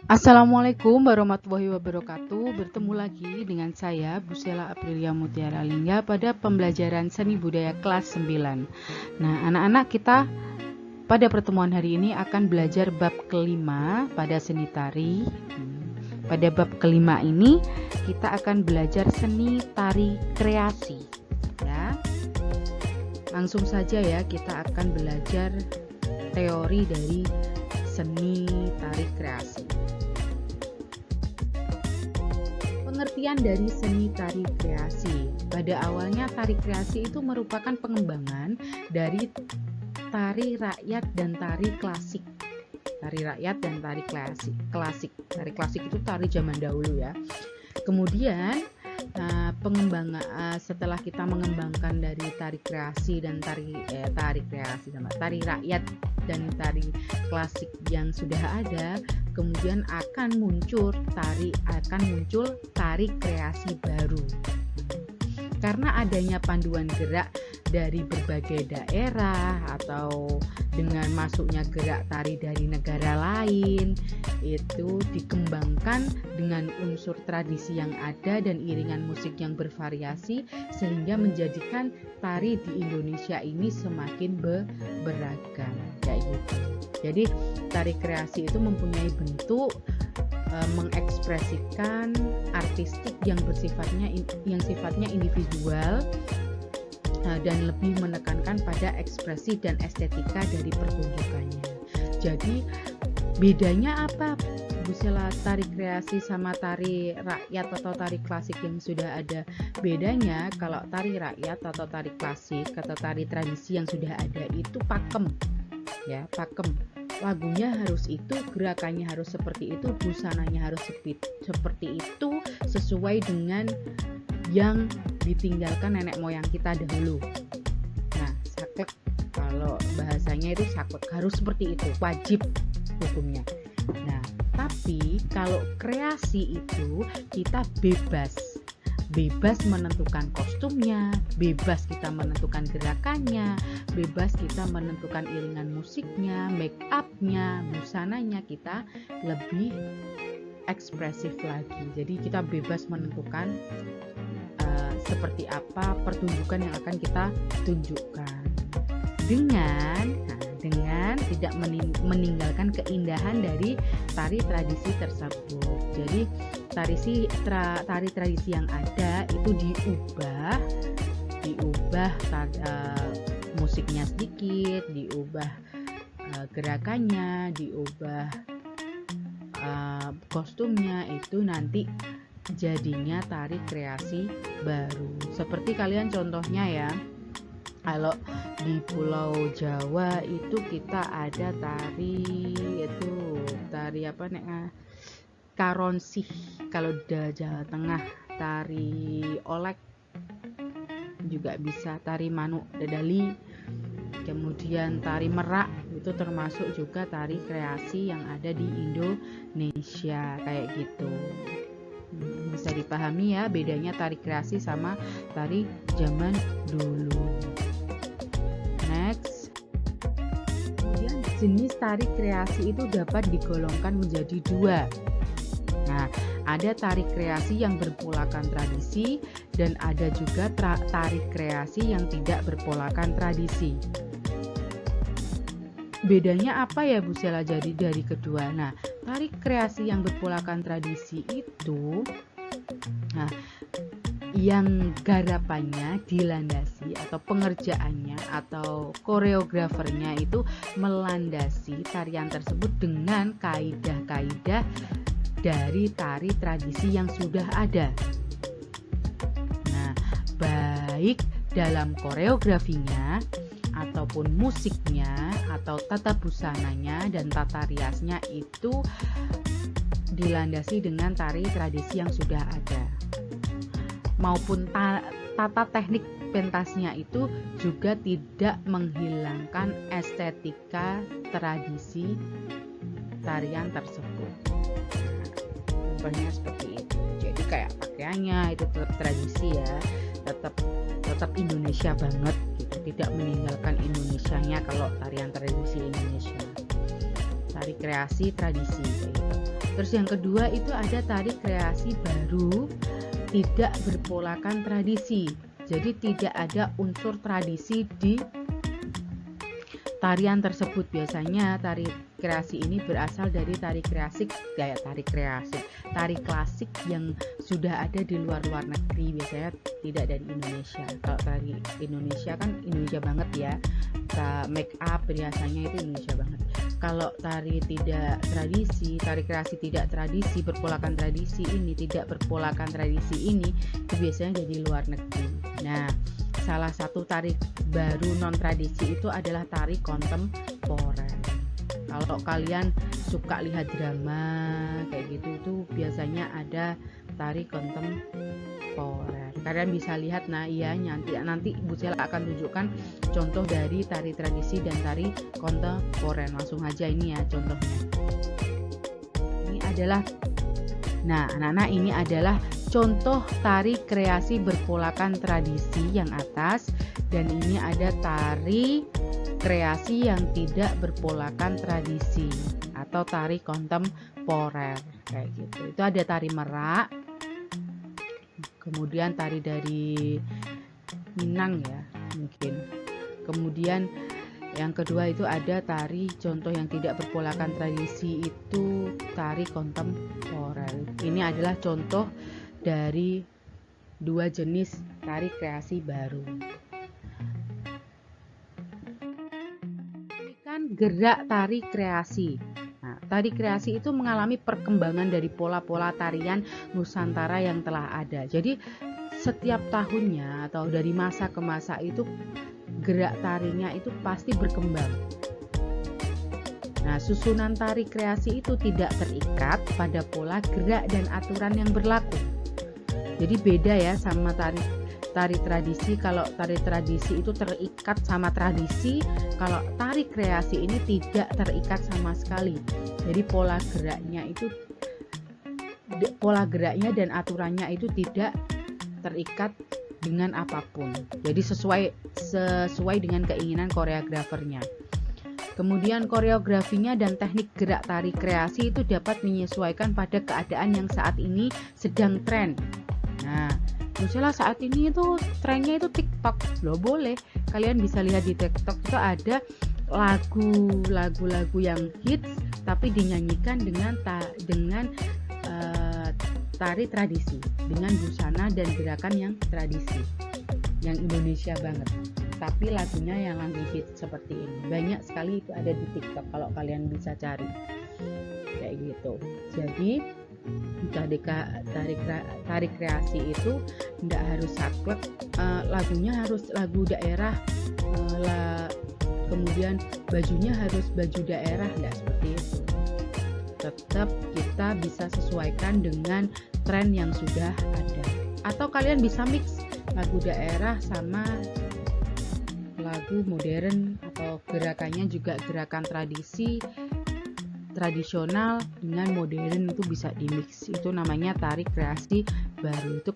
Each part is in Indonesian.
Assalamualaikum warahmatullahi wabarakatuh. Bertemu lagi dengan saya Busela Aprilia Mutiara Lingga pada pembelajaran seni budaya kelas 9. Nah, anak-anak, kita pada pertemuan hari ini akan belajar bab kelima pada seni tari. Pada bab kelima ini kita akan belajar seni tari kreasi. Ya. Langsung saja ya, kita akan belajar teori dari seni tari kreasi. Pengertian dari seni tari kreasi. Pada awalnya tari kreasi itu merupakan pengembangan dari tari rakyat dan tari klasik. Tari rakyat dan tari klasik. Tari klasik itu tari zaman dahulu ya. Kemudian setelah kita mengembangkan dari tari kreasi dan tari rakyat dan tari klasik yang sudah ada, kemudian akan muncul tari kreasi baru. Karena adanya panduan gerak dari berbagai daerah atau dengan masuknya gerak tari dari negara lain, itu dikembangkan dengan unsur tradisi yang ada dan iringan musik yang bervariasi sehingga menjadikan tari di Indonesia ini semakin beragam kayak gitu. Jadi tari kreasi itu mempunyai bentuk mengekspresikan artistik yang sifatnya individual dan lebih menekankan pada ekspresi dan estetika dari pertunjukannya. Jadi bedanya apa, Busela, tari kreasi sama tari rakyat atau tari klasik yang sudah ada? Bedanya kalau tari rakyat atau tari klasik atau tari tradisi yang sudah ada itu pakem. Ya, pakem. Lagunya harus itu, gerakannya harus seperti itu, busananya harus seperti itu, sesuai dengan yang ditinggalkan nenek moyang kita dahulu. Nah, saklek, kalau bahasanya itu saklek, harus seperti itu, wajib hukumnya. Nah, tapi kalau kreasi itu kita bebas menentukan kostumnya, bebas kita menentukan gerakannya, bebas kita menentukan iringan musiknya, make up-nya, busananya, kita lebih ekspresif lagi. Jadi kita bebas menentukan seperti apa pertunjukan yang akan kita tunjukkan dengan tidak meninggalkan keindahan dari tari tradisi tersebut. Jadi tari tradisi yang ada itu diubah musiknya sedikit, diubah gerakannya, diubah kostumnya, itu nanti jadinya tari kreasi baru. Seperti kalian contohnya ya, kalau di Pulau Jawa itu kita ada tari Karonsih. Kalau di Jawa Tengah tari Olek juga bisa, tari Manuk Dadali, kemudian tari Merak, itu termasuk juga tari kreasi yang ada di Indonesia kayak gitu. Bisa dipahami ya bedanya tari kreasi sama tari zaman dulu. Next. Kemudian jenis tari kreasi itu dapat digolongkan menjadi dua. Nah, ada tari kreasi yang berpolakan tradisi dan ada juga tari kreasi yang tidak berpolakan tradisi. Bedanya apa ya, Busela, jadi dari kedua? Nah, tari kreasi yang berpolakan tradisi itu yang garapannya dilandasi atau pengerjaannya atau koreografernya itu melandasi tarian tersebut dengan kaidah-kaidah dari tari tradisi yang sudah ada. Nah, baik dalam koreografinya ataupun musiknya atau tata busananya dan tata riasnya itu dilandasi dengan tari tradisi yang sudah ada. Maupun tata teknik pentasnya itu juga tidak menghilangkan estetika tradisi tarian tersebut. Contohnya seperti itu. Jadi kayak pakaiannya itu tetap tradisi ya, tetap Indonesia banget gitu, tidak meninggalkan Indonesianya kalau tarian tradisi Indonesia. tari kreasi tradisi kayak gitu. Terus yang kedua itu ada tari kreasi baru, tidak berpolakan tradisi. Jadi tidak ada unsur tradisi di tarian tersebut. Biasanya tari kreasi ini berasal dari tari klasik yang sudah ada di luar negeri, biasanya tidak dari Indonesia. Kalau tari Indonesia kan Indonesia banget ya, make up biasanya itu Indonesia banget. Kalau tari tidak tradisi, tari kreasi tidak tradisi, berpolakan tradisi ini, tidak berpolakan tradisi ini, itu biasanya jadi luar negeri. Nah, salah satu tari baru non tradisi itu adalah tari kontemporer. Kalau kalian suka lihat drama kayak gitu, itu biasanya ada tari kontemporer. Kalian bisa lihat, nah iya, nanti Bu Sela akan tunjukkan contoh dari tari tradisi dan tari kontemporer. Langsung aja ini ya contohnya. Ini adalah, nah anak-anak, ini adalah contoh tari kreasi berpolakan tradisi yang atas, dan ini ada tari kreasi yang tidak berpolakan tradisi atau tari kontemporer kayak gitu. Itu ada tari merak, kemudian tari dari Minang ya mungkin. Kemudian yang kedua itu ada tari contoh yang tidak berpolakan tradisi, itu tari kontemporer. Ini adalah contoh dari dua jenis tari kreasi baru. Ini kan gerak tari kreasi. Nah, tari kreasi itu mengalami perkembangan dari pola-pola tarian Nusantara yang telah ada. Jadi setiap tahunnya atau dari masa ke masa itu gerak tarinya itu pasti berkembang. Nah, susunan tari kreasi itu tidak terikat pada pola gerak dan aturan yang berlaku. Jadi beda ya sama tari tradisi. Kalau tari tradisi itu terikat sama tradisi, kalau tari kreasi ini tidak terikat sama sekali. Jadi pola geraknya dan aturannya itu tidak terikat dengan apapun. Jadi sesuai dengan keinginan koreografernya. Kemudian koreografinya dan teknik gerak tari kreasi itu dapat menyesuaikan pada keadaan yang saat ini sedang tren. Nah, misalnya saat ini itu trennya itu TikTok, loh boleh. Kalian bisa lihat di TikTok itu ada lagu-lagu yang hits tapi dinyanyikan dengan tari tradisi, dengan busana dan gerakan yang tradisi, yang Indonesia banget. Tapi lagunya yang lagi hit seperti ini. Banyak sekali itu ada di TikTok kalau kalian bisa cari. Kayak gitu. Jadi tari kreasi itu tidak harus saklek, lagunya harus lagu daerah, kemudian bajunya harus baju daerah, tidak seperti itu. Tetap kita bisa sesuaikan dengan tren yang sudah ada. Atau kalian bisa mix lagu daerah sama lagu modern, atau gerakannya juga gerakan tradisional dengan modern, itu bisa dimix. Itu namanya tari kreasi baru. Itu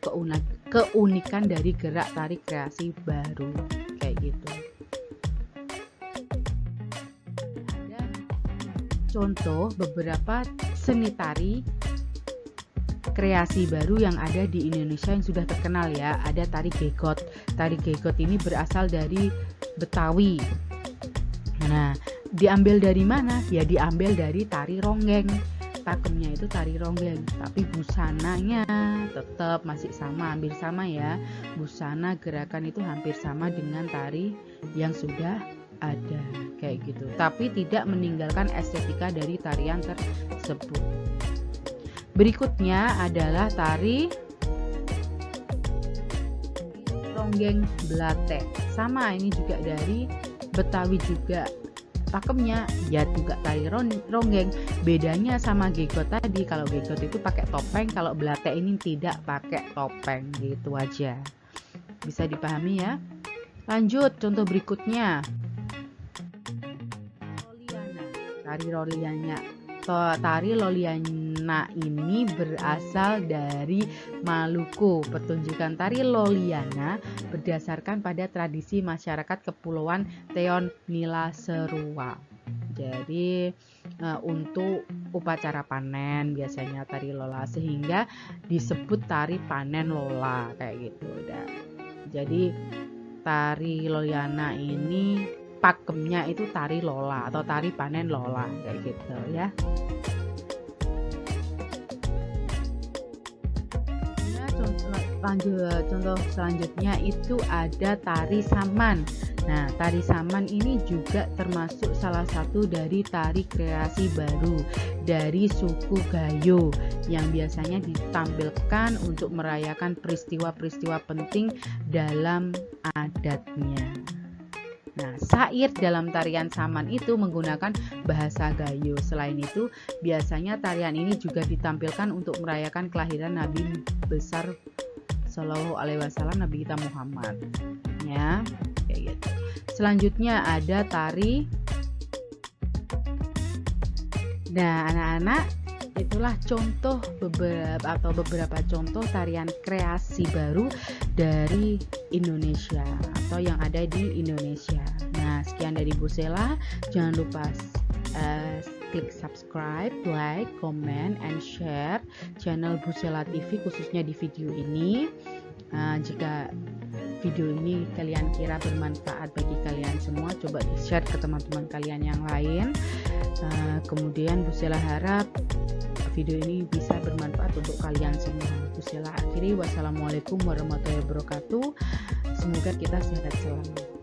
keunikan dari gerak tari kreasi baru kayak gitu. Ada contoh beberapa seni tari kreasi baru yang ada di Indonesia yang sudah terkenal ya. Ada tari gegot. Tari gegot ini berasal dari Betawi. Nah, diambil dari mana? Ya diambil dari tari ronggeng. Pakemnya itu tari ronggeng, tapi busananya tetap masih sama, hampir sama ya. Busana gerakan itu hampir sama dengan tari yang sudah ada kayak gitu. Tapi tidak meninggalkan estetika dari tarian tersebut. Berikutnya adalah tari ronggeng Belate. Sama, ini juga dari Betawi juga. Pakemnya ya juga tari ronggeng. Bedanya sama gegot tadi, kalau gegot itu pakai topeng, kalau Belate ini tidak pakai topeng, gitu aja. Bisa dipahami ya? Lanjut contoh berikutnya. Loliana. Tari Loliana. Tari Loliana ini berasal dari Maluku. Pertunjukan tari Loliana berdasarkan pada tradisi masyarakat Kepulauan Teon Nila Serua. Jadi untuk upacara panen, biasanya tari lola, sehingga disebut tari panen lola kayak gitu. Jadi tari Loyana ini pakemnya itu tari lola atau tari panen lola kayak gitu ya. Contoh selanjutnya itu ada tari saman. Nah, tari saman ini juga termasuk salah satu dari tari kreasi baru dari suku Gayo yang biasanya ditampilkan untuk merayakan peristiwa-peristiwa penting dalam adatnya. Nah, syair dalam tarian saman itu menggunakan bahasa Gayo. Selain itu, biasanya tarian ini juga ditampilkan untuk merayakan kelahiran Nabi besar Shallallahu Alaihi Wasallam, Nabi kita Muhammad. Ya, kayak gitu. Selanjutnya ada tari. Nah, anak-anak, itulah contoh beberapa contoh tarian kreasi baru dari Indonesia atau yang ada di Indonesia. Nah, sekian dari Bu Sela. Jangan lupa klik subscribe, like, comment, and share channel Bu Sela TV khususnya di video ini. Jika video ini kalian kira bermanfaat bagi kalian semua, coba di-share ke teman-teman kalian yang lain. Kemudian Bu Sela harap video ini bisa bermanfaat untuk kalian semua. Bu Sela akhiri, wassalamualaikum warahmatullahi wabarakatuh. Semoga kita sehat selalu.